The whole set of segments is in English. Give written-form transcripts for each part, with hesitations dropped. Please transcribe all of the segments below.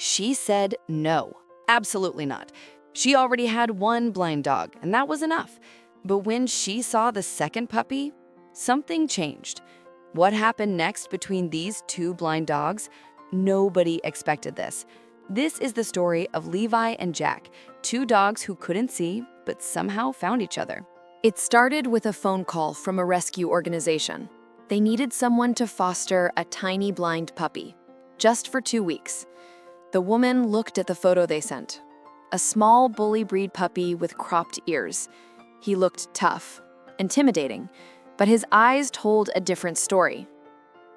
She said no, absolutely not. She already had one blind dog, and that was enough. But when she saw the second puppy, something changed. What happened next between these two blind dogs? Nobody expected this. This is the story of Levi and Jack, two dogs who couldn't see, but somehow found each other. It started with a phone call from a rescue organization. They needed someone to foster a tiny blind puppy, just for 2 weeks. The woman looked at the photo they sent. A small bully breed puppy with cropped ears. He looked tough, intimidating, but his eyes told a different story.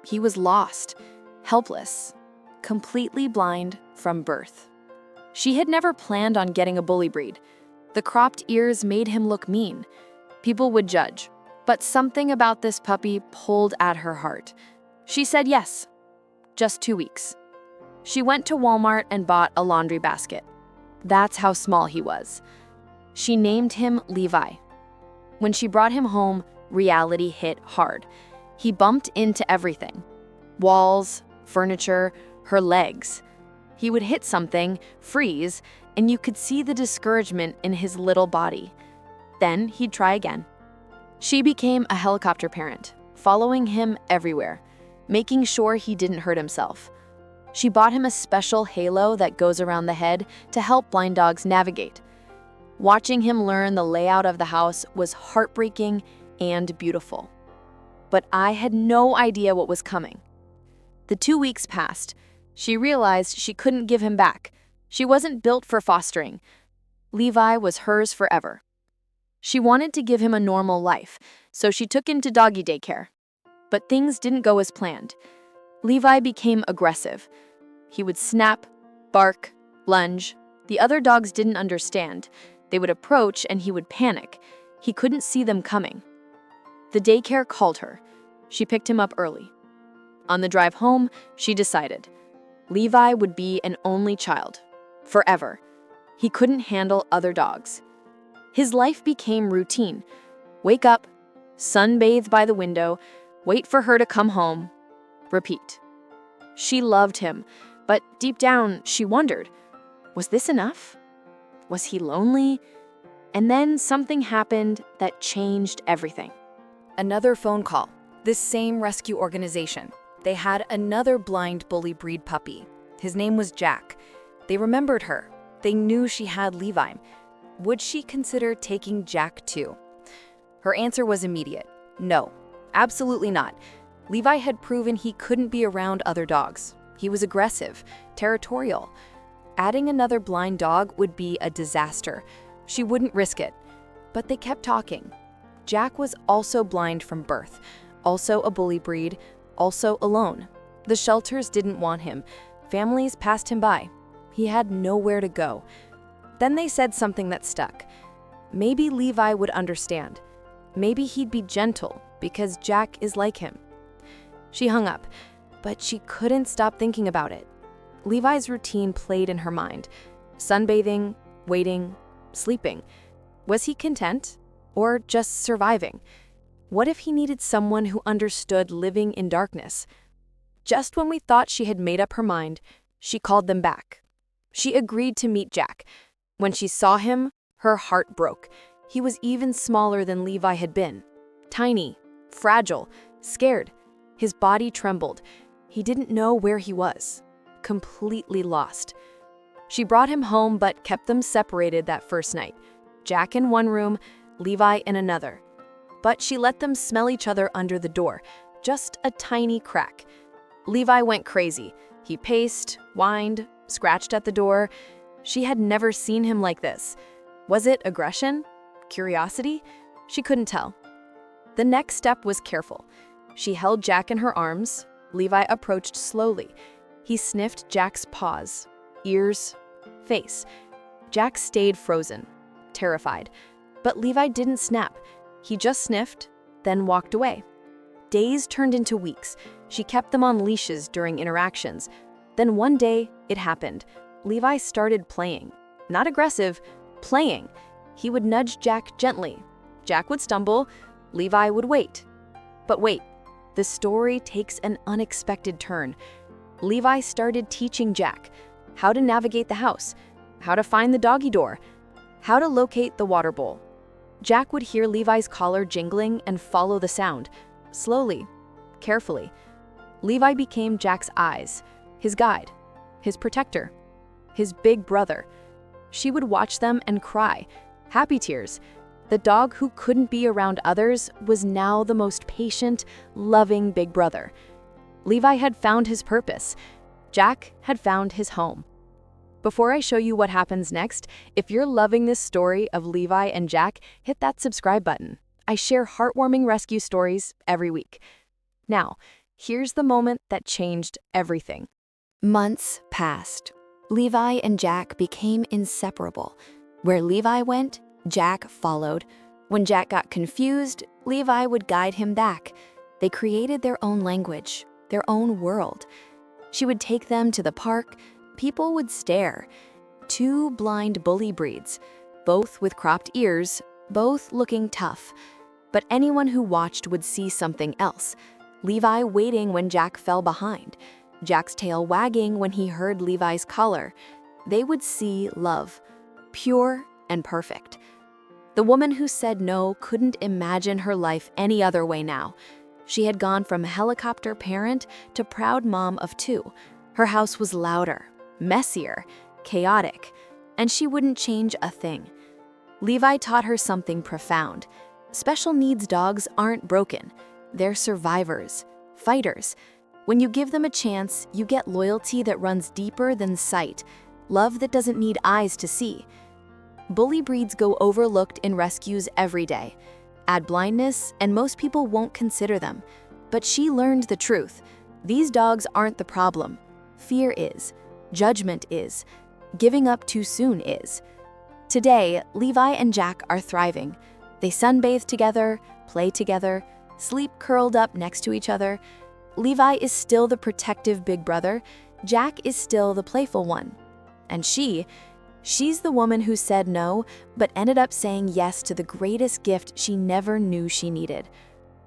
He was lost, helpless, completely blind from birth. She had never planned on getting a bully breed. The cropped ears made him look mean. People would judge, but something about this puppy pulled at her heart. She said yes, just 2 weeks. She went to Walmart and bought a laundry basket. That's how small he was. She named him Levi. When she brought him home, reality hit hard. He bumped into everything. Walls, furniture, her legs. He would hit something, freeze, and you could see the discouragement in his little body. Then he'd try again. She became a helicopter parent, following him everywhere, making sure he didn't hurt himself. She bought him a special halo that goes around the head to help blind dogs navigate. Watching him learn the layout of the house was heartbreaking and beautiful. But I had no idea what was coming. The 2 weeks passed. She realized she couldn't give him back. She wasn't built for fostering. Levi was hers forever. She wanted to give him a normal life, so she took him to doggy daycare. But things didn't go as planned. Levi became aggressive. He would snap, bark, lunge. The other dogs didn't understand. They would approach and he would panic. He couldn't see them coming. The daycare called her. She picked him up early. On the drive home, she decided Levi would be an only child, forever. He couldn't handle other dogs. His life became routine. Wake up, sunbathe by the window, wait for her to come home, repeat. She loved him, but deep down, she wondered, was this enough? Was he lonely? And then something happened that changed everything. Another phone call. This same rescue organization. They had another blind bully breed puppy. His name was Jack. They remembered her. They knew she had Levi. Would she consider taking Jack too? Her answer was immediate. No, absolutely not. Levi had proven he couldn't be around other dogs. He was aggressive, territorial. Adding another blind dog would be a disaster. She wouldn't risk it. But they kept talking. Jack was also blind from birth, also a bully breed, also alone. The shelters didn't want him. Families passed him by. He had nowhere to go. Then they said something that stuck. Maybe Levi would understand. Maybe he'd be gentle because Jack is like him. She hung up, but she couldn't stop thinking about it. Levi's routine played in her mind. Sunbathing, waiting, sleeping. Was he content or just surviving? What if he needed someone who understood living in darkness? Just when we thought she had made up her mind, she called them back. She agreed to meet Jack. When she saw him, her heart broke. He was even smaller than Levi had been. Tiny, fragile, scared. His body trembled. He didn't know where he was. Completely lost. She brought him home but kept them separated that first night. Jack in one room, Levi in another. But she let them smell each other under the door, just a tiny crack. Levi went crazy. He paced, whined, scratched at the door. She had never seen him like this. Was it aggression? Curiosity? She couldn't tell. The next step was careful. She held Jack in her arms. Levi approached slowly. He sniffed Jack's paws, ears, face. Jack stayed frozen, terrified. But Levi didn't snap. He just sniffed, then walked away. Days turned into weeks. She kept them on leashes during interactions. Then one day, it happened. Levi started playing. Not aggressive, playing. He would nudge Jack gently. Jack would stumble. Levi would wait. But wait, the story takes an unexpected turn. Levi started teaching Jack. how to navigate the house, how to find the doggy door, how to locate the water bowl. Jack would hear Levi's collar jingling and follow the sound, slowly, carefully. Levi became Jack's eyes, his guide, his protector, his big brother. She would watch them and cry, happy tears. The dog who couldn't be around others was now the most patient, loving big brother. Levi had found his purpose. Jack had found his home. Before I show you what happens next, if you're loving this story of Levi and Jack, hit that subscribe button. I share heartwarming rescue stories every week. Now, here's the moment that changed everything. Months passed. Levi and Jack became inseparable. Where Levi went, Jack followed. When Jack got confused, Levi would guide him back. They created their own language, their own world. She would take them to the park. People would stare. Two blind bully breeds, both with cropped ears, both looking tough. But anyone who watched would see something else. Levi waiting when Jack fell behind. Jack's tail wagging when he heard Levi's collar. They would see love, pure and perfect. The woman who said no couldn't imagine her life any other way now. She had gone from helicopter parent to proud mom of two. Her house was louder, messier, chaotic, and she wouldn't change a thing. Levi taught her something profound. Special needs dogs aren't broken. They're survivors, fighters. When you give them a chance, you get loyalty that runs deeper than sight, love that doesn't need eyes to see. Bully breeds go overlooked in rescues every day. Add blindness, and most people won't consider them. But she learned the truth. These dogs aren't the problem. Fear is. Judgment is. Giving up too soon is. Today, Levi and Jack are thriving. They sunbathe together, play together, sleep curled up next to each other. Levi is still the protective big brother. Jack is still the playful one. And she's the woman who said no, but ended up saying yes to the greatest gift she never knew she needed.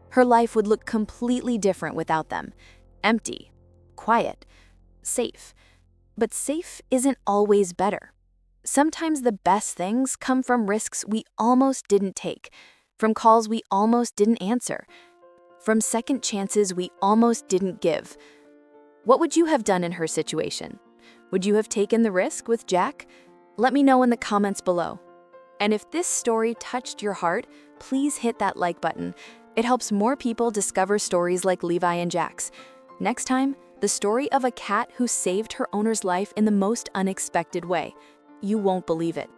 Her life would look completely different without them. Empty, quiet, safe. But safe isn't always better. Sometimes the best things come from risks we almost didn't take, from calls we almost didn't answer, from second chances we almost didn't give. What would you have done in her situation? Would you have taken the risk with Jack? Let me know in the comments below. And if this story touched your heart, please hit that like button. It helps more people discover stories like Levi and Jack's. Next time, the story of a cat who saved her owner's life in the most unexpected way. You won't believe it.